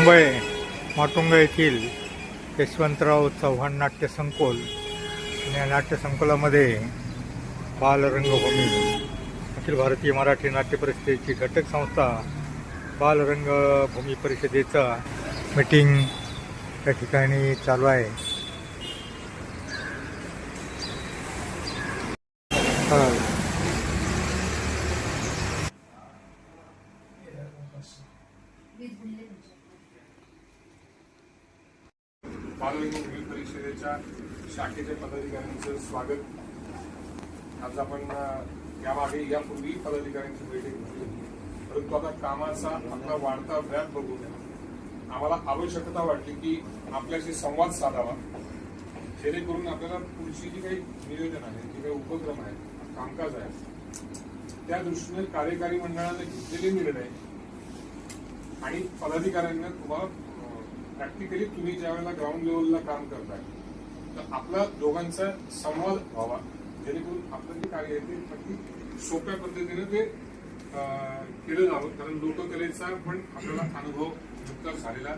मुंबई माटुंगा येथील यशवंतराव चव्हाण नाट्यसंकुल आणि या नाट्यसंकुलामध्ये बालरंगभूमी अखिल भारतीय मराठी नाट्य परिषदेची घटक संस्था बालरंगभूमी परिषदेचा मीटिंग या ठिकाणी चालू आहे. बालरंगभूमी परिषदेच्या शाखेच्या पदाधिकाऱ्यांचं स्वागत. आज आपण यापूर्वी पदाधिकाऱ्यांची बैठक घेतली होती, परंतु आता कामाचा आपला वाढता व्याप बघून आम्हाला आवश्यकता वाटली की आपल्याशी संवाद साधावा, जेणेकरून आपल्याला पुढची जी काही नियोजन आहे, जे काही उपक्रम आहेत, कामकाज आहे, त्या दृष्टीने कार्यकारी मंडळाने घेतलेले निर्णय आणि पदाधिकाऱ्यांना तुम्हाला प्रॅक्टिकली तुम्ही ज्या वेळेला ग्राउंड लेवलला काम करताय तर आपला दोघांचा संवाद व्हावा, जेणेकरून आपलं जे कार्य आहे ते अगदी सोप्या पद्धतीने ते केलं जावं. कारण लोककलेचा पण आपल्याला अनुभव नुकताच झालेला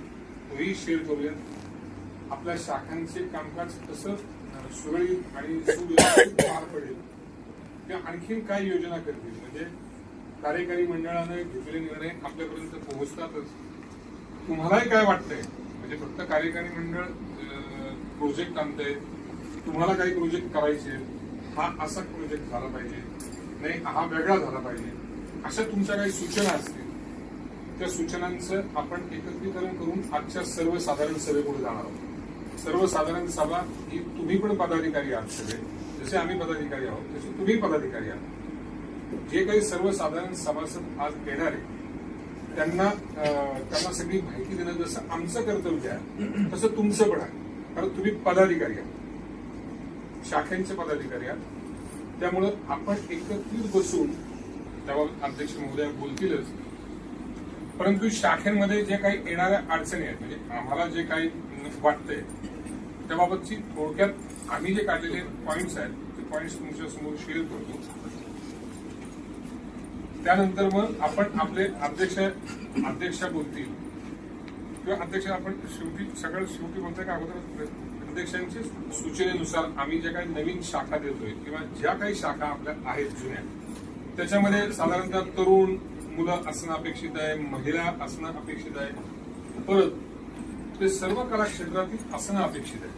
तोही शेअर करूया. आपल्या शाखांचे कामकाज कसं सुरळीत आणि सुव्यवस्थित पार पडेल, त्या आणखीन काय योजना करतील, म्हणजे कार्यकारी मंडळाने घेतलेले निर्णय आपल्यापर्यंत पोहोचतातच. तुम्हालाही काय वाटतंय, म्हणजे फक्त कार्यकारी मंडळ प्रोजेक्ट आणतंय, तुम्हाला काही प्रोजेक्ट करायचे, हा असा प्रोजेक्ट झाला पाहिजे, नाही हा वेगळा झाला पाहिजे, अशा तुमच्या काही सूचना असतील, त्या सूचनांचं आपण एकत्रीकरण करून आजच्या सर्वसाधारण सभेपुढे जाणार आहोत. सर्वसाधारण सभा ही तुम्ही पण पदाधिकारी आहात, सगळे जसे आम्ही पदाधिकारी आहोत तसे तुम्ही पदाधिकारी आहात. जे काही सर्वसाधारण सभासद आज येणार आहे त्यांना सगळी माहिती देणं जसं आमचं कर्तव्य आहे तसं तुमचं पण आहे, कारण तुम्ही पदाधिकारी आहात, शाखेचे पदाधिकारी आहात. त्यामुळं आपण एकत्रित बसून, त्याबाबत अध्यक्ष महोदय बोलतीलच, परंतु शाखेमध्ये जे काही येणाऱ्या अडचणी आहेत, म्हणजे आम्हाला जे काही वाटतंय त्याबाबतची थोडक्यात आम्ही जे काढलेले पॉइंट्स आहेत ते पॉइंट्स तुमच्या समोर शेअर करतो. त्यानंतर मग आपण आपले अध्यक्ष बोलतील किंवा अध्यक्ष आपण सगळं शेवटी बोलतोय का अगोदर अध्यक्षांच्या सूचनेनुसार आम्ही ज्या काही नवीन शाखा देतोय किंवा ज्या काही शाखा आपल्या आहेत जुन्या, त्याच्यामध्ये साधारणतः तरुण मुलं असणं अपेक्षित आहे, महिला असणं अपेक्षित आहे, परत ते सर्व कला क्षेत्रातील असणं अपेक्षित आहे.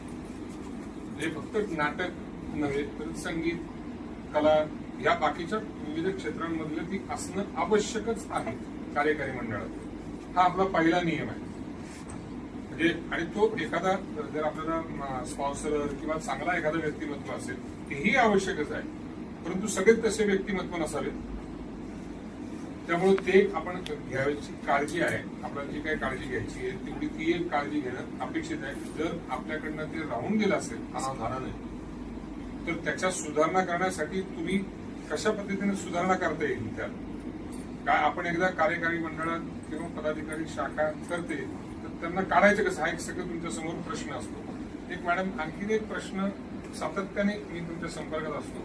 हे फक्त नाटक नव्हे तर संगीत, कला या बाकीच्या विविध क्षेत्रांमधलं ती असणं आवश्यकच आहे कार्यकारी मंडळात. हा आपला पहिला नियम आहे. म्हणजे आणि तो एखादा जर आपल्याला स्पॉन्सर किंवा चांगला एखादा व्यक्तिमत्व असेल तेही आवश्यकच आहे, परंतु सगळेच तसे व्यक्तिमत्व नसावेत. त्यामुळे ते आपण घ्यायची काळजी आहे, आपल्याला जी काही काळजी घ्यायची आहे तेवढी ती एक काळजी घेणं अपेक्षित आहे. जर आपल्याकडनं ते राहून गेलं असेल अनाधाराने तर त्याच्या सुधारणा करण्यासाठी तुम्ही कशा पद्धतीने सुधारणा करता येईल त्यात काय आपण एकदा कार्यकारी मंडळात किंवा पदाधिकारी शाखा करते तर त्यांना काढायचं कसं, हा एक सगळं तुमच्या समोर प्रश्न असतो. एक मॅडम आणखीन एक प्रश्न सातत्याने मी तुमच्या संपर्कात असतो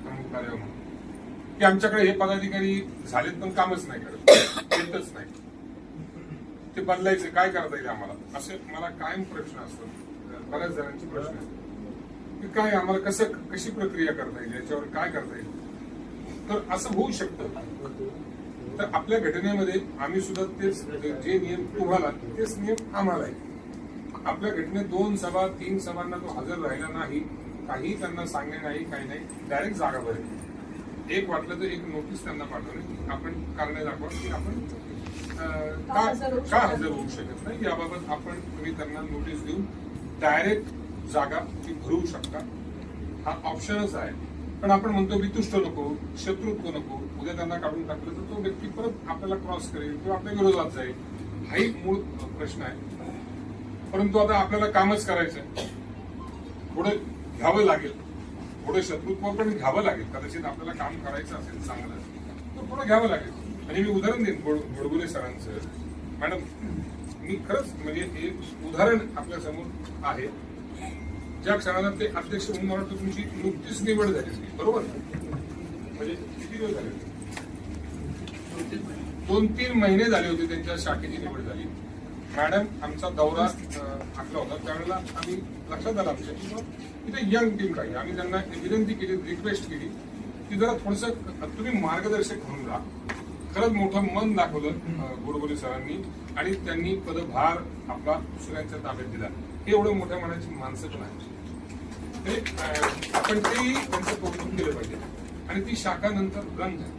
प्रमुख कार्य म्हणून की आमच्याकडे हे पदाधिकारी झालेत पण कामच नाही करत, येतच नाही, ते बदलायचे काय करता येईल आम्हाला, असे मला कायम प्रश्न असतात. बऱ्याच जणांचे प्रश्न असतात की काय आम्हाला कशी प्रक्रिया करता येईल, याच्यावर काय करता येईल. तर असं होऊ शकतं. तर आपल्या घटनेमध्ये आम्ही सुद्धा तेच जे नियम तुम्हाला तेच नियम आम्हाला आहे. आपल्या घटनेत 2 सभा 3 सभांना तो हजर राहिला नाही, काही त्यांना सांगणे नाही, काही नाही, डायरेक्ट जागा भरली. एक वाटलं तर एक नोटीस त्यांना पाठवली की आपण कारणे दाखवा की आपण का हजर होऊ शकत नाही, याबाबत तुम्ही त्यांना नोटीस देऊन डायरेक्ट जागा ती भरू शकता. हा ऑप्शनच आहे. पण आपण म्हणतो वितुष्ट नको, शत्रुत्व नको, उद्या त्यांना काढून टाकलं तर तो व्यक्ती परत आपल्याला क्रॉस करेल किंवा आपल्या विरोधात जाईल, हाही मूळ प्रश्न आहे. परंतु आता आपल्याला कामच करायचंय, थोडं घ्यावं लागेल, थोडं शत्रुत्व पण घ्यावं लागेल. कदाचित आपल्याला काम करायचं असेल चांगलं तर थोडं घ्यावं लागेल. आणि मी उदाहरण देईन गोडबोले सरांचं. मॅडम मी खरंच म्हणजे एक उदाहरण आपल्या समोर आहे. ज्या क्षणाला ते अध्यक्ष म्हणून मला वाटतं तुमची नुकतीच निवड झाली, बरोबर, म्हणजे किती दिवस झाले, 2-3 महिने झाले होते त्यांच्या शाखेची निवड झाली. मॅडम आमचा दौरा आखला होता त्यावेळेला आम्ही लक्षात आलं आमच्या की इथे यंग टीम काही आम्ही त्यांना विनंती केली, रिक्वेस्ट केली की जरा थोडंसं तुम्ही मार्गदर्शक म्हणून राहा. खरंच मोठं मन दाखवलं गोडबोले सरांनी आणि त्यांनी पदभार आपला दुसऱ्यांच्या ताब्यात दिला. हे एवढं मोठ्या मनाची माणसं पण आहेत. आपण तेही त्यांचं कौतुक केलं पाहिजे. आणि ती शाखा नंतर रन झाली,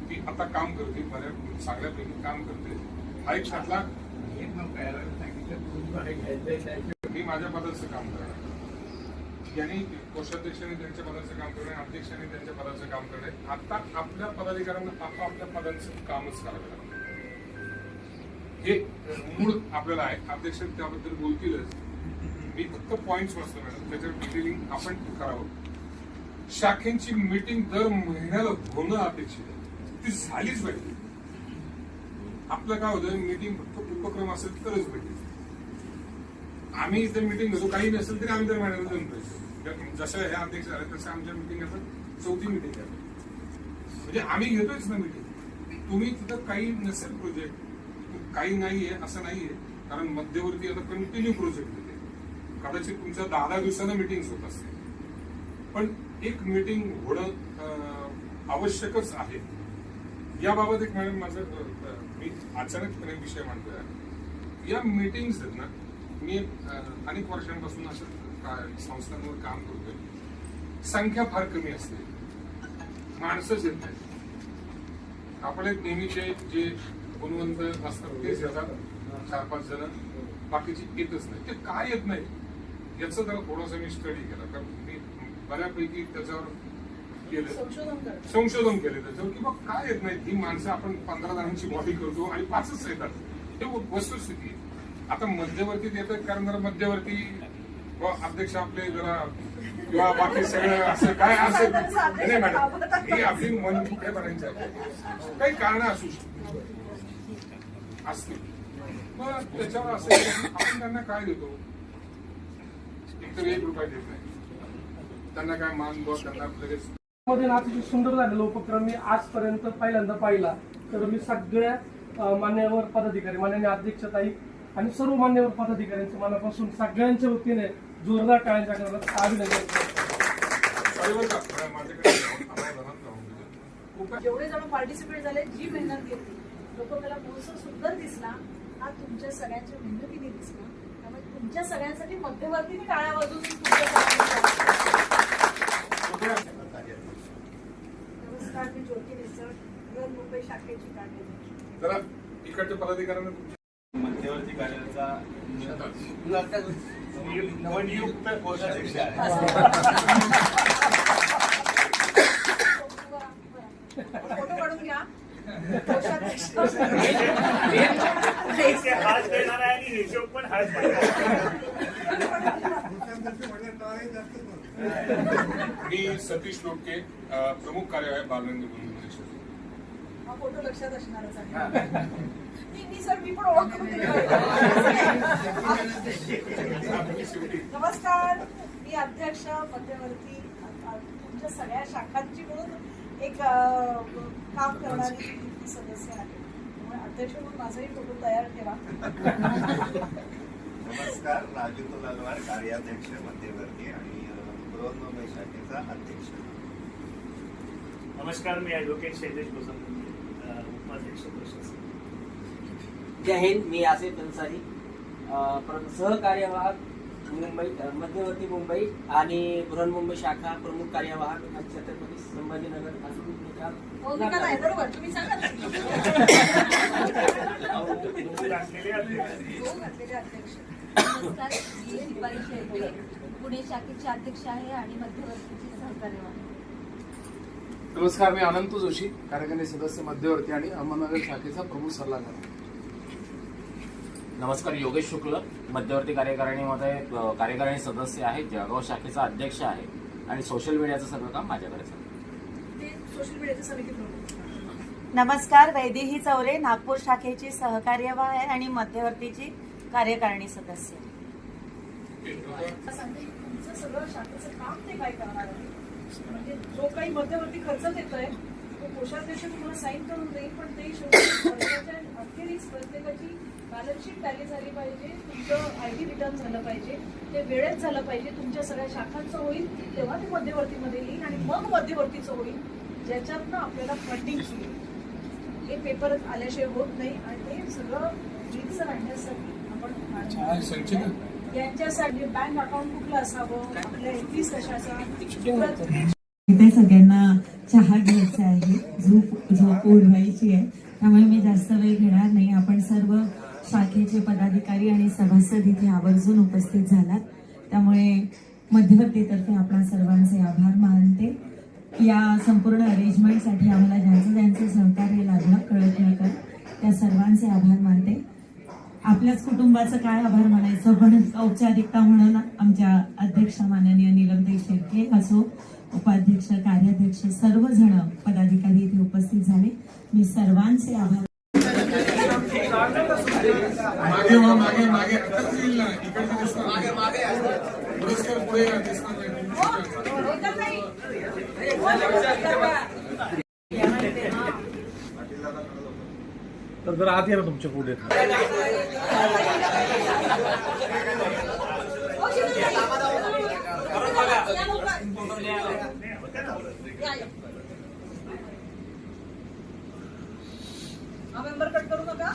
ती आता काम करते, बऱ्या सगळ्यापैकी काम करते. हा एक शाखा मी माझ्या पदाचं काम करणार, यांनी कोषाध्यक्षांनी त्यांच्या पदाचं काम करणे, अध्यक्षांनी त्यांच्या पदाचं काम करणे. आता आपल्या पदाधिकाऱ्यांना आपापल्या पदांचं कामच करावं लागतं. हे मूळ आपल्याला आहे. अध्यक्ष त्याबद्दल बोलतीलच. मी फक्त पॉइंट्स वाचतो मॅडम, त्याच्यावर डिटेलिंग आपण करावं. शाखेची मीटिंग दर महिन्याला होणं अपेक्षित आहे, ती झालीच पाहिजे. आपलं काय होतं, मीटिंग फक्त उपक्रम असेल तरच पाहिजे. आम्ही इथे मीटिंग घेतो, काही नसेल तरी आम्ही तर मॅडम जाऊन पाहिजे. जसं हे अध्यक्ष झाले तसं आमच्या मीटिंग आता 4थी मीटिंग आहे. म्हणजे आम्ही घेतोयच ना मीटिंग. तुम्ही तिथं काही नसेल प्रोजेक्ट, काही नाहीये असं नाहीये, कारण मध्यवर्ती आता कंटिन्यू प्रोजेक्ट होते. कदाचित तुमच्या 10 दिवसांना मीटिंग होत असते, पण एक मीटिंग होणं आवश्यकच आहे. याबाबत एक मॅडम माझं मी अचानकपणे विषय मांडतोय. या मीटिंग्स आहेत ना, मी अनेक वर्षांपासून असं संस्थांवर काम करतोय. संख्या फार कमी असते, माणसंच येत नाही. आपले नेहमीचे जे गुणवंत असतात तेच येतात, 4-5 जण, बाकीची येतच नाही. ते काय येत नाही याचं जरा थोडंसं मी स्टडी केला, कारण मी बऱ्यापैकी त्याच्यावर संशोधन केलं त्याच्यावर की मग काय येत नाही. ही माणसं आपण 15 जणांची बॉडी करतो आणि 5च येतात, हे वस्तुस्थिती. आता मध्यवर्ती येतात कारण जरा मध्यवर्ती अध्यक्ष आपले जरा किंवा बाकी सगळं असं काय असेल नाही मॅडम, ही आपली मन कुठे बनायचं आहे, काही कारण असू शकते असतील. मग त्याच्यावर असं आपण त्यांना काय देतो, एकतर 1 रुपया देत नाही त्यांना, काय मान बस त्यांना लगेच मध्ये अतिशय सुंदर झालेला उपक्रम मी आजपर्यंत पहिल्यांदा पाहिला. तर मी सगळ्या मान्यवर पदाधिकारी, माननीय अध्यक्षताई आणि सर्व मान्यवर पदाधिकाऱ्यांचे मनापासून सगळ्यांच्या वतीने जोरदार टाळ्यांच्या करतात अभिनंदन. जेवढे जण पार्टिसिपेट झाले, जी मेहनत घेतली, लोककला महोत्सव सुंदर दिसला, हा तुमच्या सगळ्यांच्या मेहनतीने दिसला. त्यामुळे तुमच्या सगळ्यांसाठी मध्यवर्तीने टाळ्या वाजवून नमस्कार, मी ज्योती निसळ, मुंबई शाखेची कार्याध्यक्ष. जरा इकडच्या पदाधिकाऱ्यांना मध्यवर्ती कार्यालयाचा नवनियुक्त कोषाध्यक्ष आहे. फोटो काढून घ्या. कोषाध्यक्ष हात देणार आहे आणि हिशोब पण हात मी सतीश लोटके, प्रमुख कार्यवाह बालरंगी म्हणून. हा फोटो लक्षात असणारच आहे. मी सर, मी पण ओळख करून दिली. नमस्कार, मी अध्यक्ष मध्यवर्ती, तुमच्या सगळ्या शाखांची म्हणून एक काम करणारी सदस्य आहे. त्यामुळे अध्यक्ष म्हणून माझाही फोटो तयार ठेवा. नमस्कार, राजू तोलालवार, कार्याध्यक्ष मध्यवर्ती आणि बृहन्मुंबई शाखेचा अध्यक्ष. नमस्कार, मी ॲडव्होकेट शैलेश गोसावी, उपाध्यक्ष प्रशासन. जय हिंद, मी आसिफ अन्सारी, सहकार्यवाहक मुंबई, मध्यवर्ती मुंबई आणि बृहन्मुंबई शाखा प्रमुख कार्यवाहक छत्रपती संभाजीनगर असून बरोबर, तुम्ही सांगा. घातलेले अध्यक्ष. नमस्कार, मी दीपाली शेळके, पुणे शाखेचे अध्यक्ष आहे आणि मध्यवर्तीची सहकार्यवाह. नमस्कार, मी अनंत जोशी, कार्यकारी सदस्य मध्यवर्ती आणि अहमदनगर शाखेचा प्रमुख सल्लागार. नमस्कार, योगेश शुक्ल, मध्यवर्ती कार्यकारिणीमध्ये कार्यकारिणी सदस्य आहे, जळगाव शाखेचा अध्यक्ष आहे आणि सोशल मीडियाचं सगळं काम माझ्याकडेच आहे. सोशल मीडियाच्या समिती प्रमुख. नमस्कार, वैदेही चौरे, नागपूर शाखेची सहकार्यवाह आहे आणि मध्यवर्तीची कार्यकारिणी सदस्य. तुमचं सगळं शाखेचं काम ते काय करणार आहे, म्हणजे जो काही मध्यवर्ती खर्च देतोय तो कोषाध्यक्ष तुम्हाला साईन करून देईल, पण ते शेवटी वर्षाच्या अखेरीस प्रत्येकाची बॅलन्स शीट टॅली झाली पाहिजे, तुमचं आयडी रिटर्न झालं पाहिजे, ते वेळेत झालं पाहिजे, तुमच्या सगळ्या शाखांचं होईल, तेव्हा ते मध्यवर्तीमध्ये येईल आणि मग मध्यवर्तीचं होईल, ज्याच्यातनं आपल्याला फंडिंग सुरू होईल. हे पेपर आल्याशिवाय होत नाही आणि ते सगळं रीतसर आणण्यासाठी आपण यांच्यासाठी बँक अकाउंट कुठलं असावं, आपल्या एफीस कशाचा, इथे सगळ्यांना चहा घ्यायचा आहे, झोप उडवायची आहे, त्यामुळे मी जास्त वेळ घेणार नाही. आपण सर्व शाखेचे पदाधिकारी आणि सभासद इथे आवर्जून उपस्थित झालात, त्यामुळे मध्यवर्तीतर्फे आपल्या सर्वांचे आभार मानते. या संपूर्ण अरेंजमेंटसाठी आम्हाला ज्यांचं सहकार्य लागलं कळत नकळत त्या सर्वांचे आभार मानते. आपल्याच कुटुंबाचं काय आभार मानायचं, पण औपचारिकता म्हणून आमच्या अध्यक्ष माननीय नीलमताई शेळके असो, उपाध्यक्ष, कार्याध्यक्ष, सर्वजण पदाधिकारी इथे उपस्थित झाले. मी सर्वांचे आभार. मागे व्हा, मागे मागे इकडे दिसणार पुरस्कार पुढे दिसणार नाही. तर जरा आत या ना तुमच्या पुढे. हा मेंबर कट करू नका.